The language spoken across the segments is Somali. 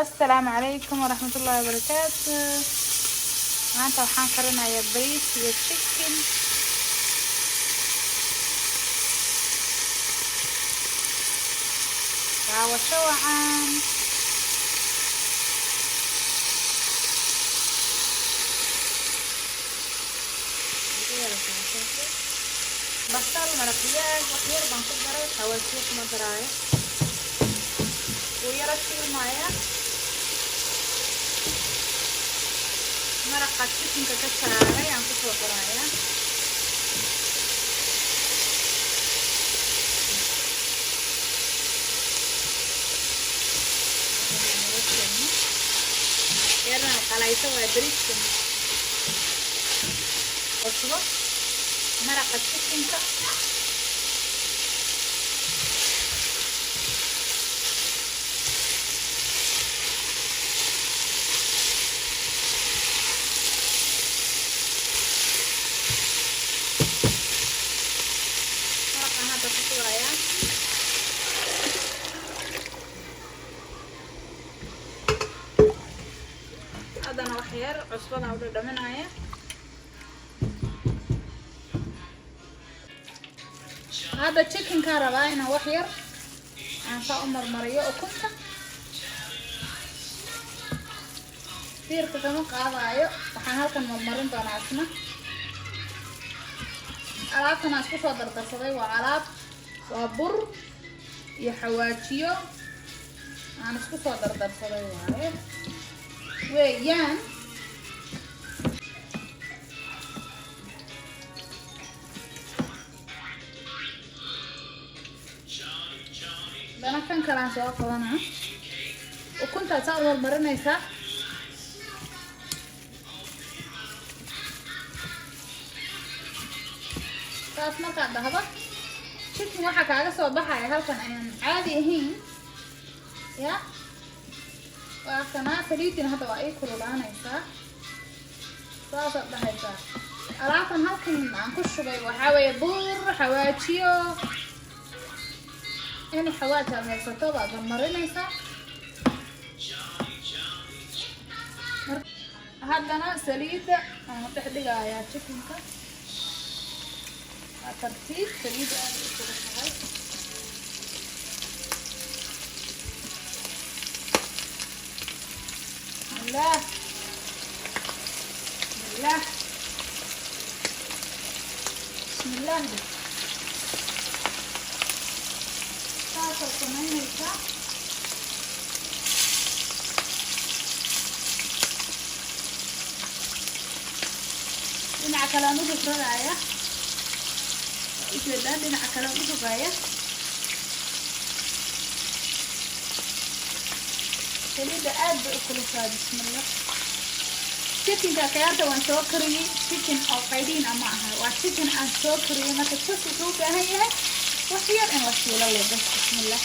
السلام عليكم ورحمة الله وبركاته. maanta waxaan karinayaa bariis iyo chicken. daawasho wacan. basal, maraq digaag, wax yar baan ku daray, xawaajiyo kuma daraayo. wuu yara shiilmayaa. maraqa chickenka ka saaray aan kusoo darayaa. yarna qalayso waa bariiskan. cusbo maraqa chickenka. hadana wax yar cusbada u dhadhaminaya. hada chicken ka rabaa inaan wax yar aan saa u marmariyo ukunta. diirka kama qaadayo, waxaan halkan marmarin doonaa isna. alaabtan aan isku soo dardarsaday waa alaab, waa bur iyo xawaajiyo aan isku soo dardarsaday waaye weeyaan. dana kan kalaan soo qabanaa. ukuntaad saa u marmarinaysaa. saas markaad dhahdo chicken waxaa kaaga soo baxaya halkan ayaan caadi ahayn ya. waa kanaa saliidin hadda waa ii kululaanaysaa. saasaad dhahaysaa. alaabtan halkan aan ku shubay waxaa weeye bur, xawaajiyo. in xawaaji aad haysato baad marmarinaysaa. haddana saliidda aan dhex dhigayaa chickenka. waa tartiib saliidda aad u kulushahay. bismillah bismillah bismillah. saasaad samaynaysaa. dhinaca kale aan u rogrogaya. ujeedaan dhinaca kale aan u rogaya. saliidda aad bay u kulushaa. bismillah. chickenka khiyaarta waan soo kariyey. chicken oo qaydiin ama aha, waa chicken aan soo kariyey. marka jas wuxuu u baahan yahay wax yar in la shiilo le bas. bismillah.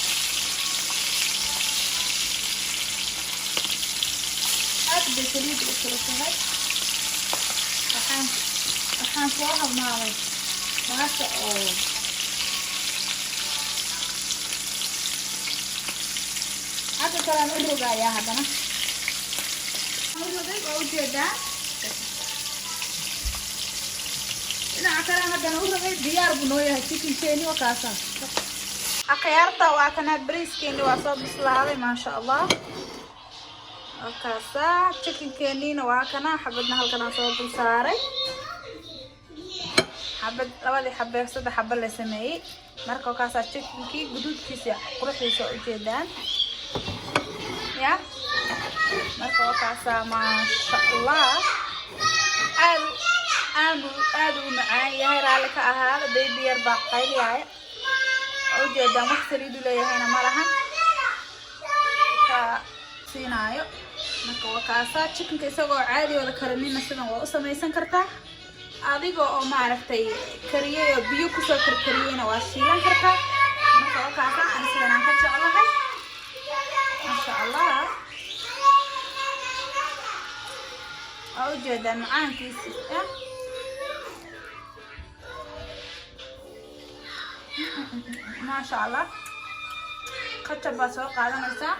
aad bay saliidda u kulushahay. waxaan soo habmaamay maasha oo hadda kalaan u rogayaa. haddana rogay waa ujeedaa. dhinaca kale haddana u rogay. diyaar buu noo yahay chickenkeeni. waa kaasa akhyaarta. waa kana bariiskeeni waa soo bislaaday maasha allah. waa kaasa chickenkeeniina waa kana. xabadna halkan aan soo dul saaray. xabad labadii xabe saddex xaba la sameeyey. marka waa kaasa chickenkii guduudkiisa quruxdiisa ujeedaan ya. marka waa kaasa maasha allah. aad u macaan yahay. raalli ka ahaada baby yar baa qayliyaya. ujeedaan wax saliid u leeyahayna ma lahan ka siinaayo. marka waa kaasa chickenka isagoo caadi wada karinina sidan waa u samaysan kartaa. adiga oo maaragtay kariyay oo biyo kusoo karkariyeyna waa shiilan kartaa. marka waa kaasa aan sidan aan ka jeclahay maasha allah. waa ujeedaan macaankiisa ما شاء الله. ketchup baa soo qaadanaysaa.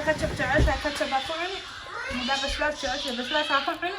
هذا كاتشب جعلتها كاتشب أكوني، هذا بسلاس جعلتها بسلاس أكوني.